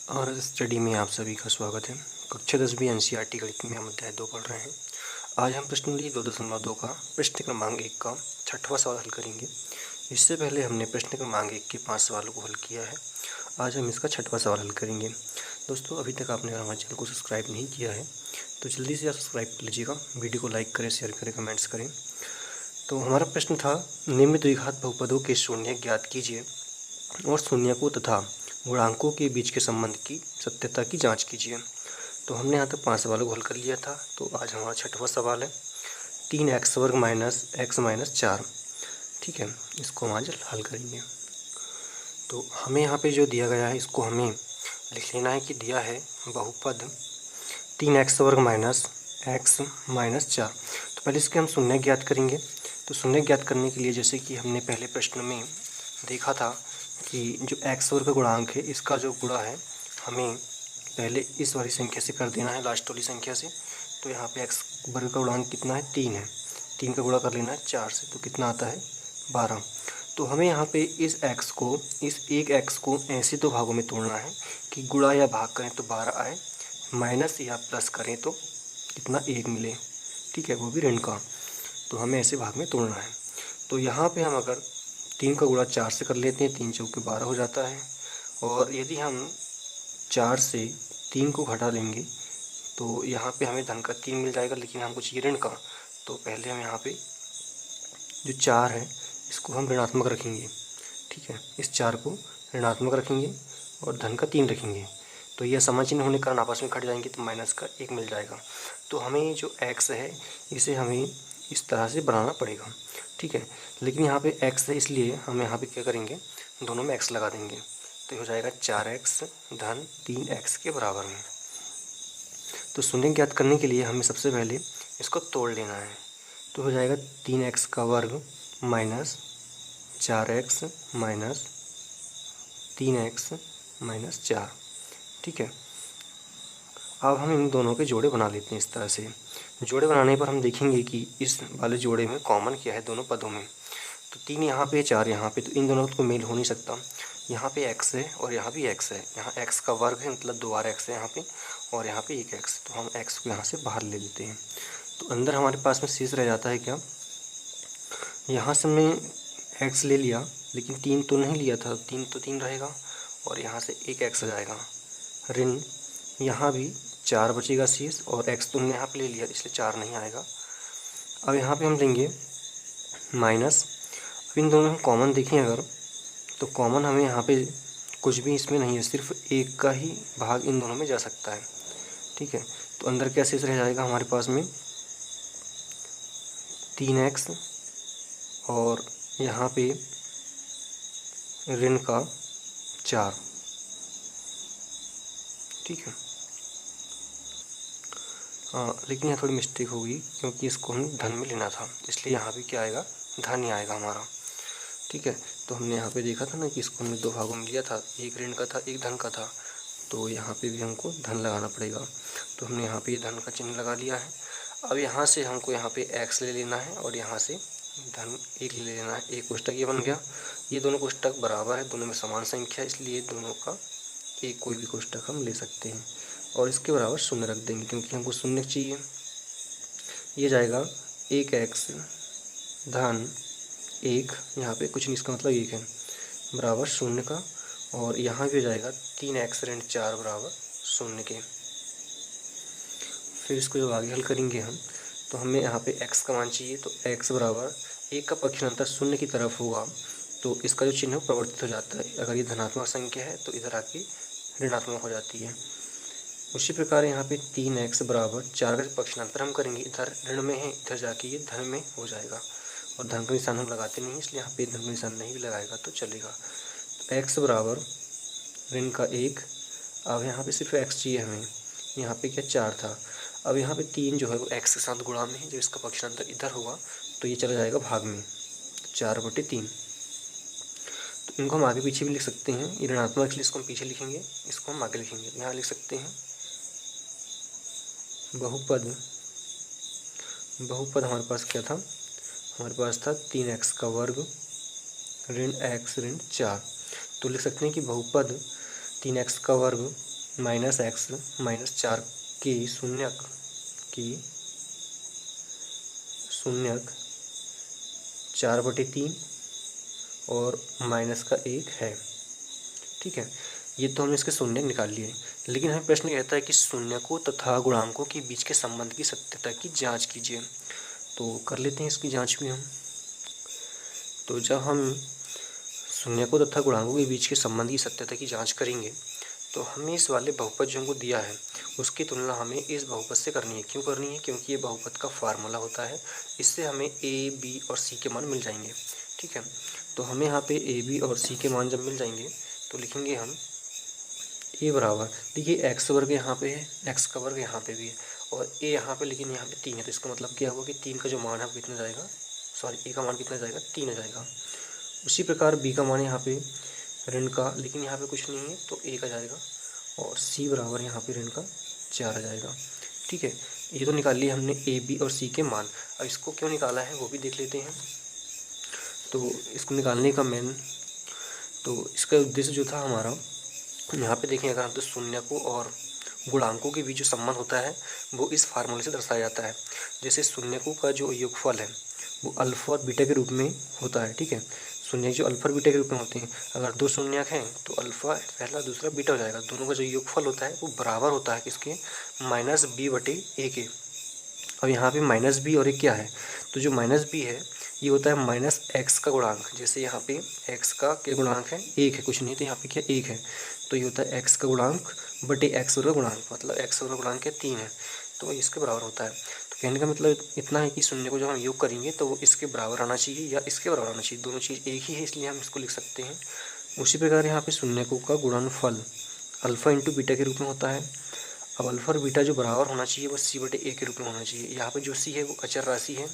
और इस स्टडी में आप सभी का स्वागत है। कक्षा 10वीं एनसीईआरटी गणित में हम अध्याय 2 पढ़ रहे हैं। आज हम प्रश्नावली 2.2 का प्रश्न क्रमांक 1 का 6वां सवाल हल करेंगे। इससे पहले हमने प्रश्न क्रमांक 1 के 5 सवालों को हल किया है। आज हम इसका 6वां सवाल हल करेंगे। दोस्तों, अभी तक आपने हमारे चैनल को सब्सक्राइब नहीं किया है तो जल्दी से आप सब्सक्राइब कर लीजिएगा। वीडियो को लाइक करें, शेयर करें, कमेंट्स करें। तो हमारा प्रश्न था, निम्न द्विघात बहुपदों के शून्य ज्ञात कीजिए और शून्यकों तथा गुणांकों के बीच के संबंध की सत्यता की जांच कीजिए। तो हमने यहाँ तक 5 सवालों को हल कर लिया था। तो आज हमारा 6वां सवाल है 3x² माइनस x माइनस 4। ठीक है, इसको हम आज हल करेंगे। तो हमें यहाँ पे जो दिया गया है इसको हमें लिख लेना है कि दिया है बहुपद 3x² माइनस x माइनस 4। तो पहले इसके हम शून्य ज्ञात करेंगे। तो शून्य ज्ञात करने के लिए जैसे कि हमने पहले प्रश्न में देखा था कि जो x² का गुणांक है इसका जो गुणा है हमें पहले इस वाली संख्या से कर देना है, लास्ट वाली संख्या से। तो यहाँ पे x² का गुणांक कितना है, 3 है। 3 का गुणा कर लेना है 4 से, तो कितना आता है, 12। तो हमें यहाँ पे इस एक x को ऐसे दो भागों में तोड़ना है कि गुणा या भाग करें तो 12 आए, माइनस या प्लस करें तो कितना, 1 मिले। ठीक है, वो भी ऋण का। तो हमें ऐसे भाग में तोड़ना है। तो यहाँ पे हम अगर 3 का गुणा 4 से कर लेते हैं, 3 चौके 12 हो जाता है। और यदि हम 4 से 3 को घटा लेंगे तो यहाँ पे हमें धन का 3 मिल जाएगा, लेकिन हमको चाहिए ऋण का। तो पहले हम यहाँ पे जो 4 है इसको हम ऋणात्मक रखेंगे। ठीक है, इस 4 को ऋणात्मक रखेंगे और धन का 3 रखेंगे। तो यह समाचिन्ह होने के कारण आपस में कट जाएंगे तो माइनस का 1 मिल जाएगा। तो हमें जो x है इसे हमें इस तरह से बनाना पड़ेगा। ठीक है, लेकिन यहाँ पे x है इसलिए हम यहाँ पे क्या करेंगे, दोनों में x लगा देंगे। तो हो जाएगा 4x धन 3x के बराबर में। तो शून्य ज्ञात करने के लिए हमें सबसे पहले इसको तोड़ लेना है। तो हो जाएगा 3x का वर्ग minus 4x minus 3x minus 4। ठीक है, अब हम इन दोनों के जोड़े बना लेते हैं इस तरह से। जोड़े बनाने पर हम देखेंगे कि इस वाले जोड़े में कॉमन क्या है दोनों पदों में। तो 3 यहाँ पे, 4 यहाँ पे, तो इन दोनों को मेल हो नहीं सकता। यहाँ पे x है और यहाँ भी x है। यहाँ x का वर्ग है, मतलब 2 बार x है यहाँ पे, और यहाँ पे 1x। तो हम x को यहाँ से बाहर ले लेते हैं। तो अंदर हमारे पास में शेष रह जाता है क्या, यहाँ से हमने x ले लिया लेकिन 3 तो नहीं लिया था, 3 तो 3 रहेगा और यहाँ से 1x आ जाएगा ऋण। यहाँ भी 4 बचेगा शेष और x तो हमने यहाँ पे ले लिया इसलिए 4 नहीं आएगा। अब यहाँ पे हम लेंगे माइनस। अब इन दोनों में कॉमन देखें अगर, तो कॉमन हमें यहाँ पे कुछ भी इसमें नहीं है, सिर्फ 1 का ही भाग इन दोनों में जा सकता है। ठीक है, तो अंदर क्या शेष रह जाएगा हमारे पास में, 3x और यहाँ पे ऋण का 4। ठीक है, लेकिन यहाँ थोड़ी मिस्टेक होगी क्योंकि इसको हम धन में लेना था, इसलिए यहाँ भी क्या आएगा, धन ही आएगा हमारा। ठीक है, तो हमने यहाँ पे देखा था ना कि इसको हमने 2 भागों में लिया था, एक ऋण का था एक धन का था। तो यहाँ पे भी हमको धन लगाना पड़ेगा। तो हमने यहाँ पे धन का चिन्ह लगा लिया है। अब यहाँ से हमको यहाँ पे x ले लेना है और यहाँ से धन 1 ले लेना है। एक कोष्टक ये बन गया। ये दोनों कोष्टक बराबर है, दोनों में समान संख्या है, इसलिए दोनों का एक कोई भी कोष्टक हम ले सकते हैं और इसके बराबर शून्य रख देंगे क्योंकि हमको शून्य चाहिए। ये जाएगा 1x धन 1, यहाँ पे कुछ नहीं, इसका मतलब 1 है, बराबर शून्य का। और यहाँ भी हो जाएगा 3x ऋण 4 बराबर शून्य के। फिर इसको जब आगे हल करेंगे हम, तो हमें यहाँ पे x का मान चाहिए। तो x बराबर 1 का पक्षांतर शून्य की तरफ होगा तो इसका जो चिन्ह है परिवर्तित हो जाता है। अगर ये धनात्मक संख्या है तो इधर आके ऋणात्मक हो जाती है। उसी प्रकार यहाँ पे 3x बराबर 4 का पक्षांतर हम करेंगे, इधर ऋण में है, इधर जाके ये धन में हो जाएगा। और धन का निशान हम लगाते नहीं, इसलिए यहाँ पे धन का निशान नहीं भी लगाएगा तो चलेगा। तो x बराबर ऋण का 1। अब यहाँ पे सिर्फ x चाहिए हमें, यहाँ पे क्या 4 था। अब यहाँ पे 3 जो है वो x के साथ गुणा में है, जब इसका पक्षांतर इधर होगा तो ये चला जाएगा भाग में, 4/3। तो इनको हम आगे पीछे भी लिख सकते हैं। ये ऋणात्मक इसलिए इसको हम पीछे लिखेंगे, इसको हम आगे लिखेंगे। यहाँ लिख सकते हैं बहुपद हमारे पास क्या था, हमारे पास था 3x का वर्ग ऋण x ऋण 4। तो लिख सकते हैं कि बहुपद 3x का वर्ग माइनस एक्स माइनस 4 की शून्यक 4/3 और माइनस का 1 है। ठीक है, ये तो हमने इसके शून्य निकाल लिए। लेकिन हमें प्रश्न कहता है कि शून्यकों तथा गुणांकों के बीच के संबंध की सत्यता की जांच कीजिए। तो कर लेते हैं इसकी जांच भी हम। तो जब हम शून्यकों तथा गुणांकों के बीच के संबंध की सत्यता की जांच करेंगे तो हमें इस वाले बहुपद जो हमको दिया है उसकी तुलना हमें इस बहुपद से करनी है। क्यों करनी है? क्योंकि ये बहुपद का फार्मूला होता है। इससे हमें ए, बी और सी के मान मिल जाएंगे। ठीक है, तो हमें यहाँ पे ए, बी और सी के मान जब मिल जाएंगे तो लिखेंगे हम ए बराबर, देखिए एक्स वर्ग यहाँ पे है, एक्स का वर्ग यहाँ पे भी है और ए यहाँ पे, लेकिन यहाँ पे 3 है। तो इसका मतलब क्या होगा कि 3 का जो मान है वो कितना जाएगा, सॉरी ए का मान कितना जाएगा, 3 आ जाएगा। उसी प्रकार बी का मान यहाँ पे ऋण का, लेकिन यहाँ पे कुछ नहीं है तो ए का जाएगा और सी बराबर यहाँ पे ऋण का 4 आ जाएगा। ठीक है, ये तो निकाल लिया हमने ए, बी और सी के मान। अब इसको क्यों निकाला है वो भी देख लेते हैं। तो इसको निकालने का तो इसका उद्देश्य जो था हमारा, यहाँ पे देखें अगर हम तो शून्यकों और गुणांकों के बीच जो संबंध होता है वो इस फार्मूले से दर्शाया जाता है। जैसे शून्यकों का जो योगफल है वो अल्फा और बीटा के रूप में होता है। ठीक है, शून्य जो अल्फा और बीटा के रूप में होते हैं, अगर 2 शून्यक हैं तो अल्फा पहला दूसरा बीटा हो जाएगा। दोनों का जो योगफल होता है वो बराबर होता है किसके, -b/a के। अब यहाँ पे -b और एक क्या है, तो जो -b है ये होता है -x का गुणांक। जैसे यहाँ पे x का क्या गुणांक है, 1 है, कुछ नहीं, तो यहाँ पे क्या 1 है, तो ये होता है x का गुणांक बटे x वर्ग का गुणांक, मतलब x वर्ग का गुणांक क्या 3 है, तो इसके बराबर होता है। तो कहने का मतलब इतना है कि शून्य को जब हम योग करेंगे तो वो इसके बराबर आना चाहिए या इसके बराबर आना चाहिए, दोनों चीज़ एक ही है, इसलिए हम इसको लिख सकते हैं। उसी प्रकार यहाँ पे शून्यकों का गुणनफल अल्फा इंटू बीटा के रूप में होता है। अब अल्फा और बीटा जो बराबर होना चाहिए वो c/a के रूप में होना चाहिए। यहाँ पे जो c है वो अचर राशि है।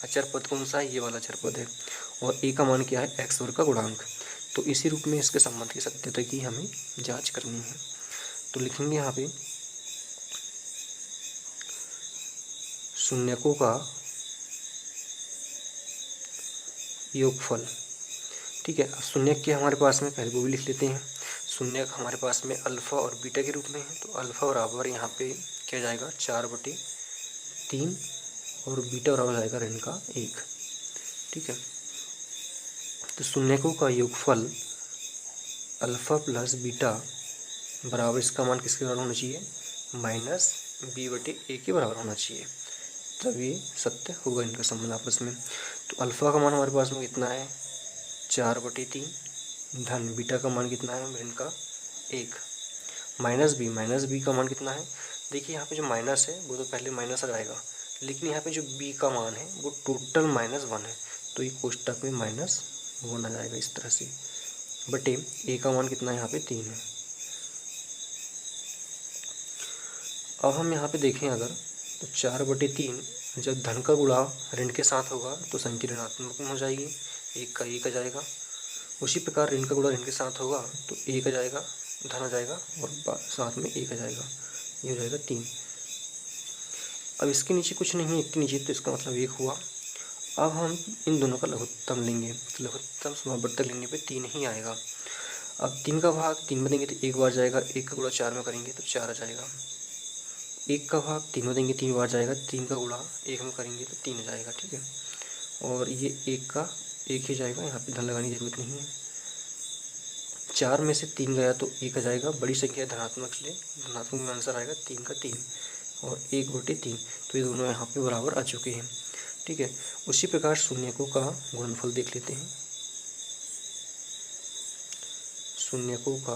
अचर पद कौन सा है, ये वाला अचर पद है। और a का मान क्या है, x वर्ग का गुणांक। तो इसी रूप में इसके संबंध की सत्यता की हमें जांच करनी है। तो लिखेंगे यहाँ पे शून्यकों का योगफल। ठीक है, अब शून्यक क्या हमारे पास में, पहले वो भी लिख लेते हैं। शून्यक हमारे पास में अल्फा और बीटा के रूप में है, तो अल्फा बराबर यहाँ पे क्या जाएगा 4/3 और बीटा बराबर जाएगा ऋण का 1। ठीक है, तो शून्यकों का योगफल अल्फा प्लस बीटा बराबर, इसका मान किसके बराबर होना चाहिए, -b/a के बराबर होना चाहिए, तब ये सत्य होगा इनका संबंध आपस में। तो अल्फा का मान हमारे पास में कितना है 4/3 धन बीटा का मान कितना है ऋण का 1, -b का मान कितना है, देखिए यहाँ पे जो माइनस है वो तो पहले माइनस आ जाएगा, लेकिन यहाँ पे जो b का मान है वो टोटल -1 है, तो ये कोष्टक में -1 आ जाएगा इस तरह से, बटे a का मान कितना है यहाँ पे 3 है। अब हम यहाँ पे देखें अगर, तो 4/3 जब धन का गुणा ऋण के साथ होगा तो संख्या ऋणात्मक में हो जाएगी, 1 का 1 आ जाएगा। उसी प्रकार ऋण का गुणा ऋण के साथ होगा तो 1 आ जाएगा, धन आ जाएगा और साथ में 1 आ जाएगा, ये हो जाएगा 3। अब इसके नीचे कुछ नहीं है, 1 के नीचे, तो इसका मतलब 1 हुआ। अब हम इन दोनों का लघुत्तम लेंगे, तो लघुत्तम समावर्तक लेने पे 3 ही आएगा। अब 3 का भाग 3 में देंगे तो 1 बार जाएगा, 1 का गुणा 4 में करेंगे तो 4 आ जाएगा। 1 का भाग 3 में देंगे 3 बार जाएगा, 3 का गुणा 1 में करेंगे तो 3 आ जाएगा। ठीक है, और ये 1 का 1 ही जाएगा, यहाँ पे धन लगाने की जरूरत नहीं है। 4 में से 3 गया तो 1 आ जाएगा, बड़ी संख्या धनात्मक, इसलिए धनात्मक में आंसर आएगा 3 का 3 और 1/3, तो ये दोनों यहाँ पे बराबर आ चुके हैं। ठीक है, उसी प्रकार शून्यकों का गुणनफल देख लेते हैं। शून्यकों का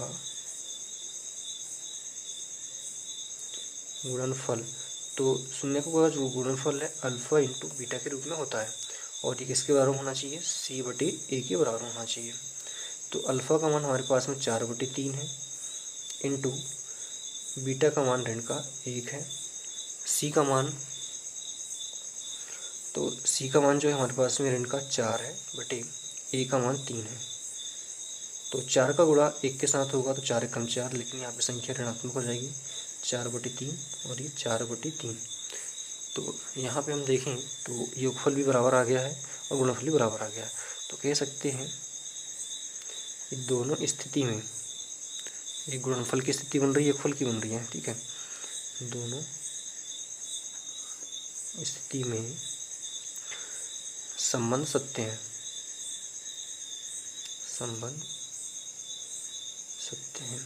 गुणनफल, तो शून्यकों का जो गुणनफल है अल्फा इंटू बीटा के रूप में होता है, और ये किसके बराबर होना चाहिए, c/a के बराबर होना चाहिए। तो अल्फा का मान हमारे पास में 4/3 है, इंटू बीटा का मान ऋण का 1 है, सी का मान, तो सी का मान जो है हमारे पास में ऋण का 4 है बटे ए का मान 3 है। तो 4 का गुणा 1 के साथ होगा तो 4 एकम 4, लेकिन यहाँ पे संख्या ऋणात्मक हो जाएगी, 4/3 और ये 4/3। तो यहाँ पे हम देखें तो योगफल भी बराबर आ गया है और गुणनफल भी बराबर आ गया है। तो कह सकते हैं कि दोनों स्थिति में एक गुणनफल की स्थिति बन रही है, एक फल की बन रही है, ठीक है। दोनों स्थिति में संबंध सत्य है, संबंध सत्य है।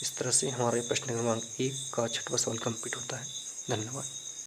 इस तरह से हमारे प्रश्न क्रमांक 1 का छठवां सवाल कंप्लीट होता है। धन्यवाद।